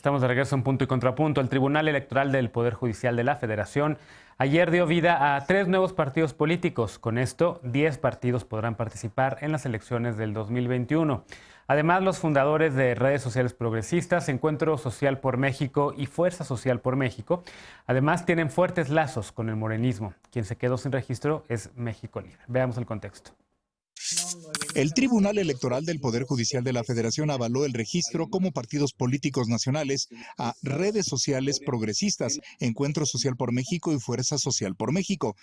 Estamos de regreso en Punto y Contrapunto. El Tribunal Electoral del Poder Judicial de la Federación ayer dio vida a 3 nuevos partidos políticos. Con esto, 10 partidos podrán participar en las elecciones del 2021. Además, los fundadores de redes sociales progresistas, Encuentro Social por México y Fuerza Social por México, además tienen fuertes lazos con el morenismo. Quien se quedó sin registro es México Libre. Veamos el contexto. El Tribunal Electoral del Poder Judicial de la Federación avaló el registro como partidos políticos nacionales a Redes Sociales Progresistas, Encuentro Social por México y Fuerza Social por México.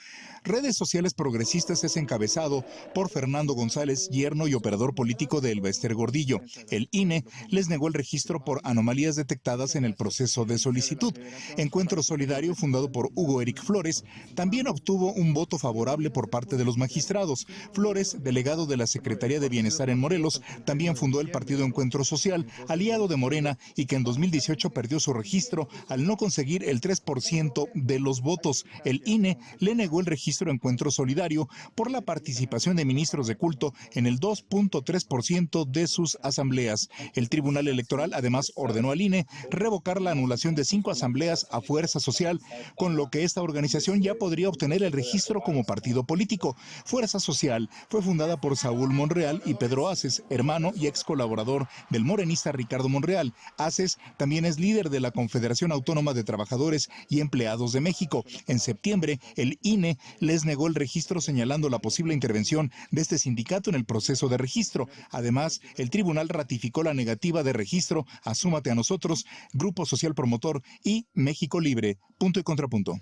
Redes Sociales Progresistas es encabezado por Fernando González, yerno y operador político de Elba Ester Gordillo. El INE les negó el registro por anomalías detectadas en el proceso de solicitud. Encuentro Solidario, fundado por Hugo Eric Flores, también obtuvo un voto favorable por parte de los magistrados. Flores, delegado de la Secretaría de Bienestar en Morelos, también fundó el partido Encuentro Social, aliado de Morena, y que en 2018 perdió su registro al no conseguir el 3% de los votos. El INE le negó el registro a Encuentro Solidario por la participación de ministros de culto en el 2.3% de sus asambleas. El Tribunal Electoral además ordenó al INE revocar la anulación de 5 asambleas a Fuerza Social, con lo que esta organización ya podría obtener el registro como partido político. Fuerza Social fue fundada por Saúl Monreal y Pedro Aces, hermano y ex colaborador del morenista Ricardo Monreal. Aces también es líder de la Confederación Autónoma de Trabajadores y Empleados de México. En septiembre, el INE les negó el registro señalando la posible intervención de este sindicato en el proceso de registro. Además, el tribunal ratificó la negativa de registro a Súmate a Nosotros, Grupo Social Promotor y México Libre. Punto y contrapunto.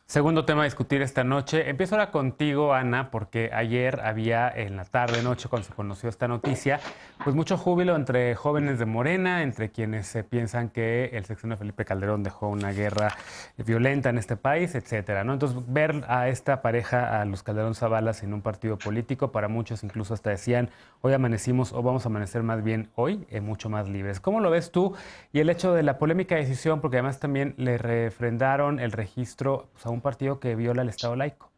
Segundo tema a discutir esta noche. Empiezo ahora contigo, Ana, porque ayer había en la tarde-noche, cuando se conoció esta noticia, pues mucho júbilo entre jóvenes de Morena, entre quienes piensan que el sexenio de Felipe Calderón dejó una guerra violenta en este país, etcétera, ¿no? Entonces, ver a esta pareja, a los Calderón Zavala, en un partido político, para muchos incluso hasta decían, hoy amanecimos, o vamos a amanecer más bien hoy, mucho más libres. ¿Cómo lo ves tú? Y el hecho de la polémica decisión, porque además también le refrendaron el registro, pues, a un partido que viola el Estado laico.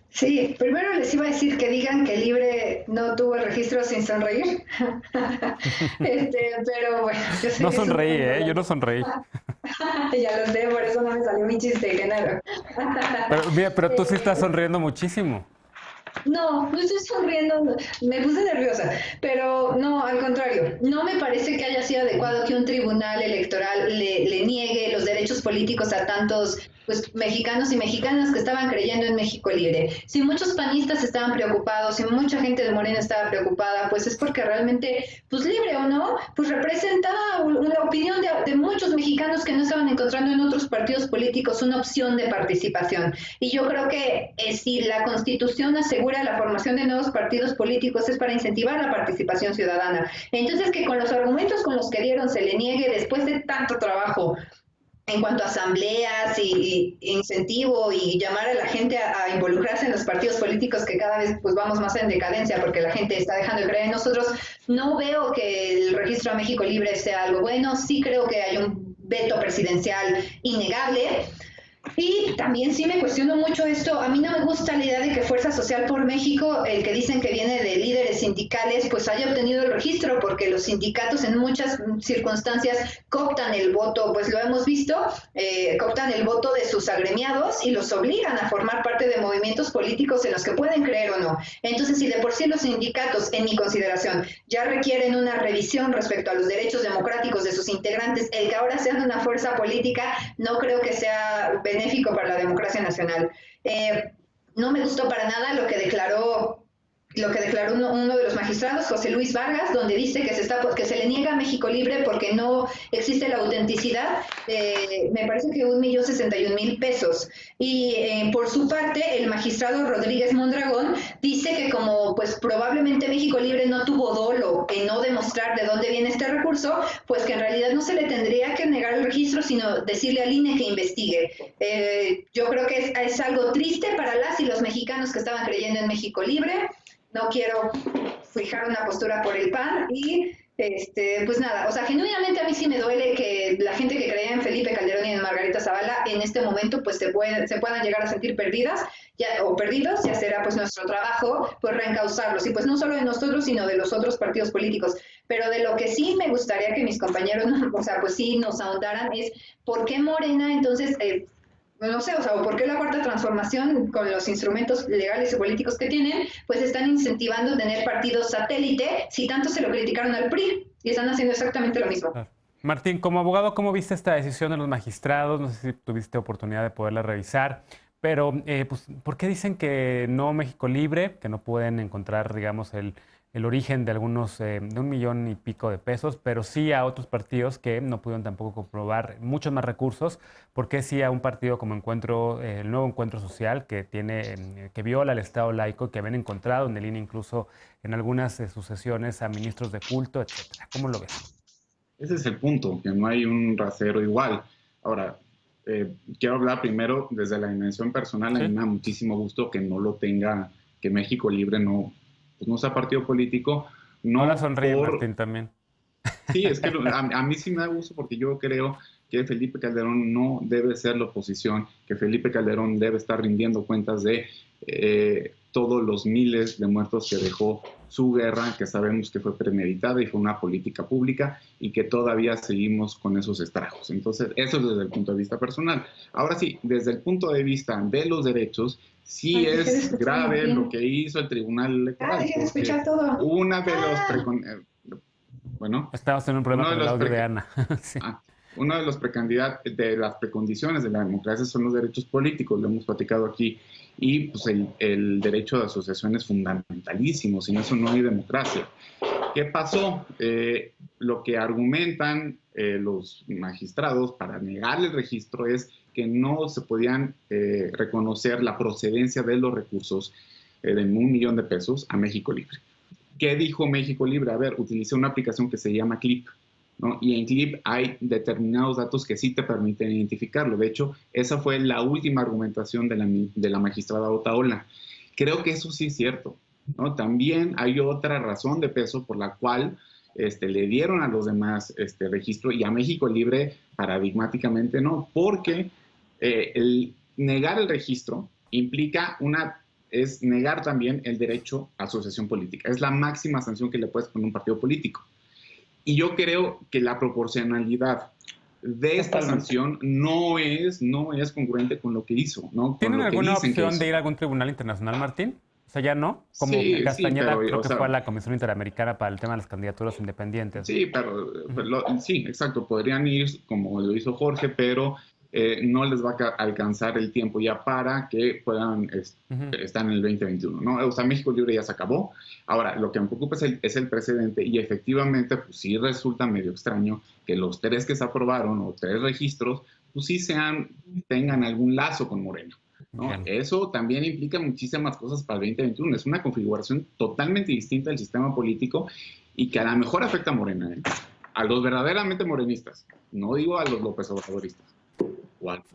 Sí, primero les iba a decir que digan que Libre no tuvo el registro sin sonreír. Pero bueno, yo sé no que sonreí, yo no sonreí. Ya lo sé, por eso no me salió mi chiste, Genaro. pero tú sí estás sonriendo muchísimo. No, no estoy sonriendo, me puse nerviosa, pero no, al contrario, no me parece que haya sido adecuado que un tribunal electoral le niegue los derechos políticos a tantos mexicanos y mexicanas que estaban creyendo en México Libre. Si muchos panistas estaban preocupados, si mucha gente de Morena estaba preocupada, pues es porque realmente, pues Libre o no, pues representaba la opinión de muchos mexicanos que no estaban encontrando en otros partidos políticos una opción de participación. Y yo creo que si la Constitución asegura la formación de nuevos partidos políticos es para incentivar la participación ciudadana. Entonces, que con los argumentos con los que dieron se le niegue después de tanto trabajo en cuanto a asambleas y incentivo y llamar a la gente a involucrarse en los partidos políticos, que cada vez pues vamos más en decadencia porque la gente está dejando de creer en nosotros, no veo que el registro a México Libre sea algo bueno. Sí creo que hay un veto presidencial innegable. Y también sí me cuestiono mucho esto. A mí no me gusta la idea de que Fuerza Social por México, el que dicen que viene de líderes sindicales, pues haya obtenido el registro, porque los sindicatos en muchas circunstancias cooptan el voto, pues lo hemos visto, cooptan el voto de sus agremiados y los obligan a formar parte de movimientos políticos en los que pueden creer o no. Entonces, si de por sí los sindicatos, en mi consideración, ya requieren una revisión respecto a los derechos democráticos de sus integrantes, el que ahora sean una fuerza política no creo que sea benéfico para la democracia nacional. No me gustó para nada lo que declaró uno de los magistrados, José Luis Vargas, donde dice que se le niega a México Libre porque no existe la autenticidad. Me parece que 1.061.000 pesos. Y por su parte, el magistrado Rodríguez Mondragón dice que como pues probablemente México Libre no tuvo dolo en no demostrar de dónde viene este recurso, pues que en realidad no se le tendría que negar el registro, sino decirle al INE que investigue. Yo creo que es algo triste para las y los mexicanos que estaban creyendo en México Libre. No quiero fijar una postura por el PAN y Pues nada, o sea, genuinamente a mí sí me duele que la gente que creía en Felipe Calderón y en Margarita Zavala en este momento pues se puedan llegar a sentir perdidas o perdidos, ya será pues nuestro trabajo pues reencauzarlos, y pues no solo de nosotros, sino de los otros partidos políticos. Pero de lo que sí me gustaría que mis compañeros, o sea, pues sí nos ahondaran es por qué Morena entonces... no sé, o sea, ¿por qué la Cuarta Transformación, con los instrumentos legales y políticos que tienen, pues están incentivando tener partidos satélite si tanto se lo criticaron al PRI y están haciendo exactamente lo mismo? Claro. Martín, como abogado, ¿cómo viste esta decisión de los magistrados? No sé si tuviste oportunidad de poderla revisar, pero pues, ¿por qué dicen que no México Libre, que no pueden encontrar, digamos, el origen de algunos, de 1,000,000 y pico de pesos, pero sí a otros partidos que no pudieron tampoco comprobar muchos más recursos? ¿Por qué sí a un partido como el Nuevo Encuentro Social, que tiene, que viola el Estado laico, que habían encontrado en el INE incluso en algunas sucesiones a ministros de culto, etcétera? ¿Cómo lo ves? Ese es el punto, que no hay un rasero igual. Ahora, quiero hablar primero desde la dimensión personal. A mí Sí. me da muchísimo gusto que no lo tenga, que México Libre no, pues no sea partido político, Ahora no sonríe por... Martín también. Sí, es que a mí sí me da gusto porque yo creo que Felipe Calderón no debe ser la oposición, que Felipe Calderón debe estar rindiendo cuentas de todos los miles de muertos que dejó su guerra, que sabemos que fue premeditada y fue una política pública, y que todavía seguimos con esos estragos. Entonces, eso es desde el punto de vista personal. Ahora sí, desde el punto de vista de los derechos, sí Ay, dejé de es escuchar, grave Martín. lo que hizo el Tribunal Electoral, Dejé de porque escuchar todo. una de los bueno, Estamos en un problema uno de con el los audio de Ana. Sí. uno de los precandidatos, de las precondiciones de la democracia son los derechos políticos, lo hemos platicado aquí, y pues el derecho de asociación es fundamentalísimo, sin eso no hay democracia. ¿Qué pasó? Lo que argumentan los magistrados para negar el registro es que no se podían reconocer la procedencia de los recursos de 1,000,000 de pesos a México Libre. ¿Qué dijo México Libre? A ver, utilicé una aplicación que se llama Clip, ¿no? Y en Clip hay determinados datos que sí te permiten identificarlo. De hecho, esa fue la última argumentación de la magistrada Otaola. Creo que eso sí es cierto, ¿no? También hay otra razón de peso por la cual le dieron a los demás registro, y a México Libre paradigmáticamente no, porque el negar el registro implica es negar también el derecho a asociación política. Es la máxima sanción que le puedes poner a un partido político. Y yo creo que la proporcionalidad de esta sanción no es congruente con lo que hizo, ¿no? Con ¿Tienen lo que alguna dicen que opción hizo. de ir a algún tribunal internacional, Martín? O sea, ya no. Como Sí, sí, Castañeda, pero, creo o que sea, fue a la Comisión Interamericana para el tema de las candidaturas independientes. sí, pero sí, exacto, podrían ir como lo hizo Jorge, pero no les va a alcanzar el tiempo ya para que puedan estar en el 2021, ¿no? O sea, México Libre ya se acabó. Ahora, lo que me preocupa es el precedente, y efectivamente, pues sí resulta medio extraño que los 3 que se aprobaron, o 3 registros, pues sí tengan algún lazo con Morena, ¿no? Bien. Eso también implica muchísimas cosas para el 2021. Es una configuración totalmente distinta del sistema político, y que a lo mejor afecta a Morena, ¿eh? A los verdaderamente morenistas, no digo a los López Obradoristas.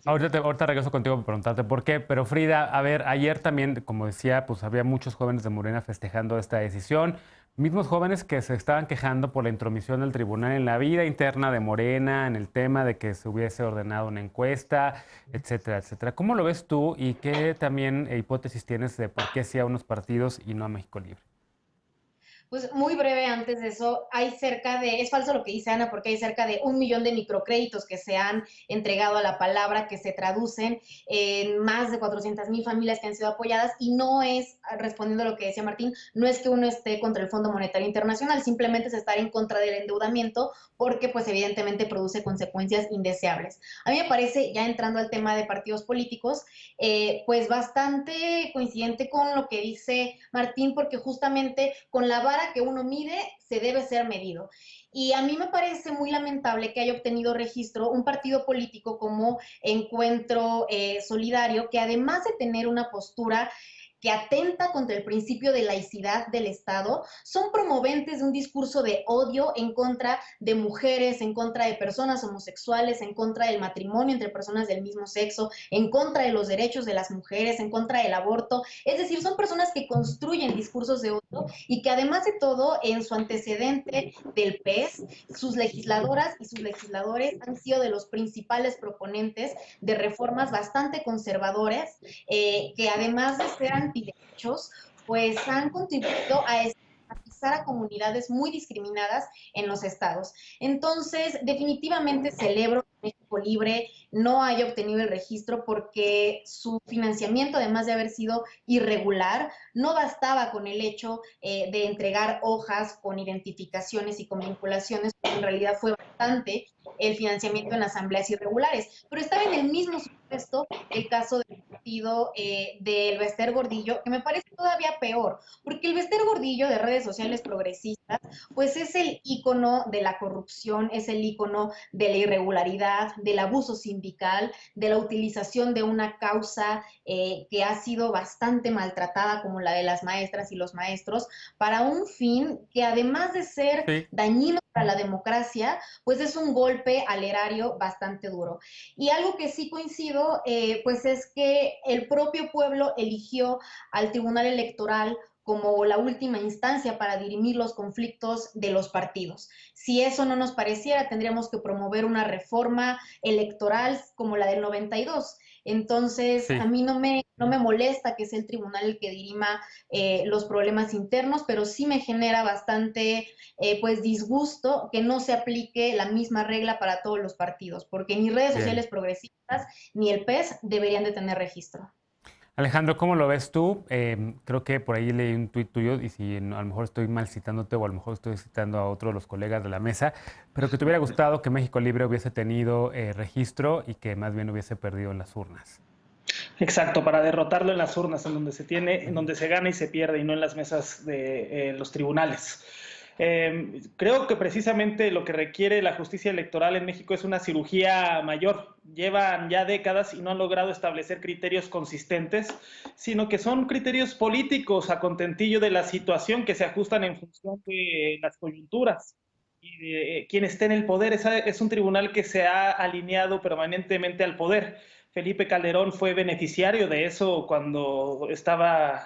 Ahorita regreso contigo para preguntarte por qué, pero Frida, a ver, ayer también, como decía, pues había muchos jóvenes de Morena festejando esta decisión, mismos jóvenes que se estaban quejando por la intromisión del tribunal en la vida interna de Morena, en el tema de que se hubiese ordenado una encuesta, etcétera, etcétera. ¿Cómo lo ves tú y qué también hipótesis tienes de por qué sí a unos partidos y no a México Libre? Pues muy breve antes de eso, es falso lo que dice Ana, porque hay cerca de 1,000,000 de microcréditos que se han entregado a la palabra, que se traducen en más de 400,000 familias que han sido apoyadas, y no es, respondiendo a lo que decía Martín, no es que uno esté contra el Fondo Monetario Internacional, simplemente es estar en contra del endeudamiento, porque pues evidentemente produce consecuencias indeseables. A mí me parece, ya entrando al tema de partidos políticos, pues bastante coincidente con lo que dice Martín, porque justamente con la vara que uno mide se debe ser medido. Y a mí me parece muy lamentable que haya obtenido registro un partido político como Encuentro Solidario, que además de tener una postura que atenta contra el principio de laicidad del Estado, son promoventes de un discurso de odio en contra de mujeres, en contra de personas homosexuales, en contra del matrimonio entre personas del mismo sexo, en contra de los derechos de las mujeres, en contra del aborto. Es decir, son personas que construyen discursos de odio y que además de todo, en su antecedente del PES, sus legisladoras y sus legisladores han sido de los principales proponentes de reformas bastante conservadoras, que además de ser antiderechos, pues han contribuido a estigmatizar a comunidades muy discriminadas en los estados. Entonces, definitivamente celebro que México Libre no haya obtenido el registro porque su financiamiento, además de haber sido irregular, no bastaba con el hecho de entregar hojas con identificaciones y con vinculaciones, porque en realidad fue bastante el financiamiento en asambleas irregulares. Pero estaba en el mismo supuesto el caso del partido del Bester Gordillo, que me parece todavía peor, porque el Bester Gordillo de redes sociales progresistas, pues es el ícono de la corrupción, es el ícono de la irregularidad, del abuso sindical, de la utilización de una causa que ha sido bastante maltratada, como la de las maestras y los maestros, para un fin que además de ser dañino para la democracia, pues es un golpe al erario bastante duro. Y algo que sí coincido, pues es que el propio pueblo eligió al Tribunal Electoral como la última instancia para dirimir los conflictos de los partidos. Si eso no nos pareciera, tendríamos que promover una reforma electoral como la del 92. Entonces, a mí no me molesta que sea el tribunal el que dirima los problemas internos, pero sí me genera bastante pues disgusto que no se aplique la misma regla para todos los partidos, porque ni redes sociales progresistas ni el PES deberían de tener registro. Alejandro, ¿cómo lo ves tú? Creo que por ahí leí un tuit tuyo y si a lo mejor estoy mal citándote o a lo mejor estoy citando a otro de los colegas de la mesa, pero que te hubiera gustado que México Libre hubiese tenido registro y que más bien hubiese perdido en las urnas. Exacto, para derrotarlo en las urnas, en donde se gana y se pierde y no en las mesas de los tribunales. Creo que precisamente lo que requiere la justicia electoral en México es una cirugía mayor. Llevan ya décadas y no han logrado establecer criterios consistentes, sino que son criterios políticos a contentillo de la situación que se ajustan en función de las coyunturas y de quien esté en el poder. Es un tribunal que se ha alineado permanentemente al poder. Felipe Calderón fue beneficiario de eso cuando estaba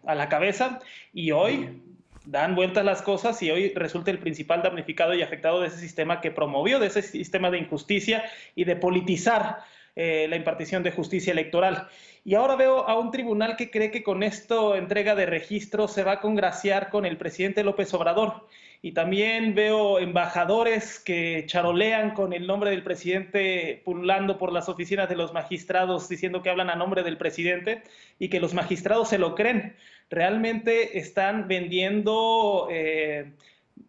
a la cabeza y hoy dan vueltas las cosas y hoy resulta el principal damnificado y afectado de ese sistema que promovió, de ese sistema de injusticia y de politizar la impartición de justicia electoral. Y ahora veo a un tribunal que cree que con esta entrega de registro se va a congraciar con el presidente López Obrador. Y también veo embajadores que charolean con el nombre del presidente pululando por las oficinas de los magistrados diciendo que hablan a nombre del presidente y que los magistrados se lo creen. Realmente están vendiendo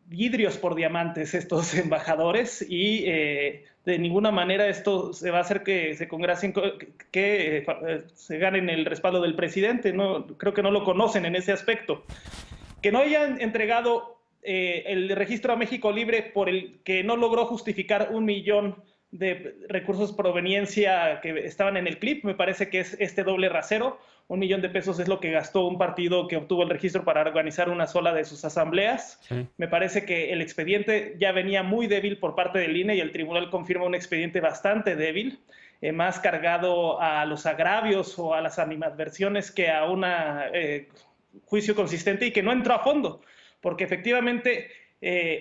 vidrios por diamantes estos embajadores y de ninguna manera esto se va a hacer que se congracien, que se ganen el respaldo del presidente. No, creo que no lo conocen en ese aspecto. Que no hayan entregado el registro a México Libre por el que no logró justificar 1 millón de recursos proveniencia que estaban en el clip, me parece que es este doble rasero. 1 millón de pesos es lo que gastó un partido que obtuvo el registro para organizar una sola de sus asambleas. Sí. Me parece que el expediente ya venía muy débil por parte del INE y el tribunal confirma un expediente bastante débil, más cargado a los agravios o a las animadversiones que a un juicio consistente y que no entró a fondo. Porque efectivamente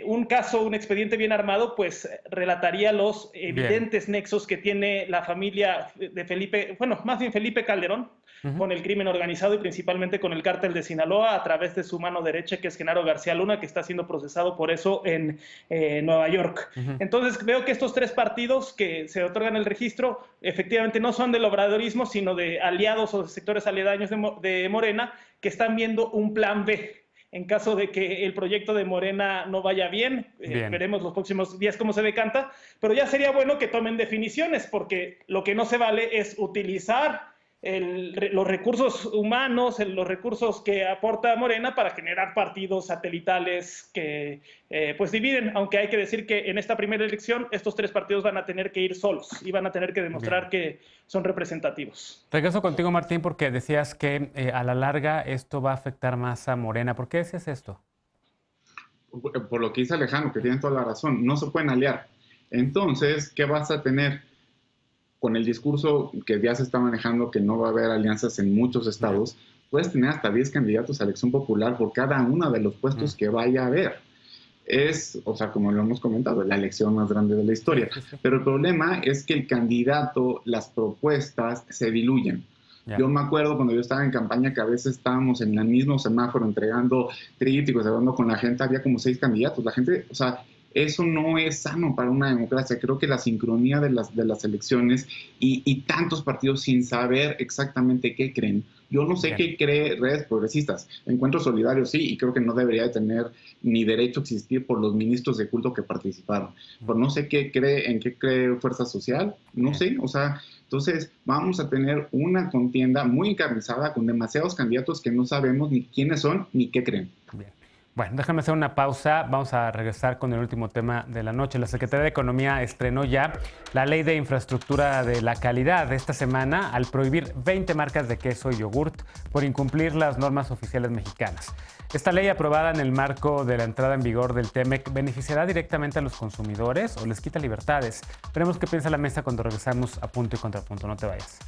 un expediente bien armado, pues relataría los evidentes nexos que tiene la familia de Felipe, bueno, más bien Felipe Calderón, con el crimen organizado y principalmente con el cártel de Sinaloa a través de su mano derecha, que es Genaro García Luna, que está siendo procesado por eso en Nueva York. Entonces veo que estos 3 partidos que se otorgan el registro efectivamente no son del obradorismo, sino de aliados o de sectores aledaños de Morena, que están viendo un plan B. En caso de que el proyecto de Morena no vaya bien, veremos los próximos días cómo se decanta, pero ya sería bueno que tomen definiciones, porque lo que no se vale es utilizar los recursos humanos, los recursos que aporta Morena para generar partidos satelitales que pues dividen, aunque hay que decir que en esta primera elección estos 3 partidos van a tener que ir solos y van a tener que demostrar que son representativos. Regreso contigo, Martín, porque decías que a la larga esto va a afectar más a Morena. ¿Por qué decías esto? Por lo que dice Alejandro, que tiene toda la razón, no se pueden aliar. Entonces, ¿qué vas a tener? Con el discurso que ya se está manejando, que no va a haber alianzas en muchos estados, puedes tener hasta 10 candidatos a elección popular por cada uno de los puestos que vaya a haber. Es, o sea, como lo hemos comentado, la elección más grande de la historia. Pero el problema es que el candidato, las propuestas se diluyen. Yo me acuerdo cuando yo estaba en campaña que a veces estábamos en el mismo semáforo entregando trípticos, hablando con la gente, había como 6 candidatos. La gente, o sea, eso no es sano para una democracia. Creo que la sincronía de las elecciones y tantos partidos sin saber exactamente qué creen. Yo no sé qué cree Redes Progresistas. Encuentro Solidario sí, y creo que no debería de tener ni derecho a existir por los ministros de culto que participaron. Pero no sé en qué cree Fuerza Social, no sé, o sea, entonces vamos a tener una contienda muy encarnizada con demasiados candidatos que no sabemos ni quiénes son ni qué creen. Bien. Bueno, déjame hacer una pausa. Vamos a regresar con el último tema de la noche. La Secretaría de Economía estrenó ya la Ley de Infraestructura de la Calidad de esta semana al prohibir 20 marcas de queso y yogurt por incumplir las normas oficiales mexicanas. Esta ley, aprobada en el marco de la entrada en vigor del TEMEC, ¿beneficiará directamente a los consumidores o les quita libertades? Veremos qué piensa la mesa cuando regresamos a Punto y Contrapunto. No te vayas.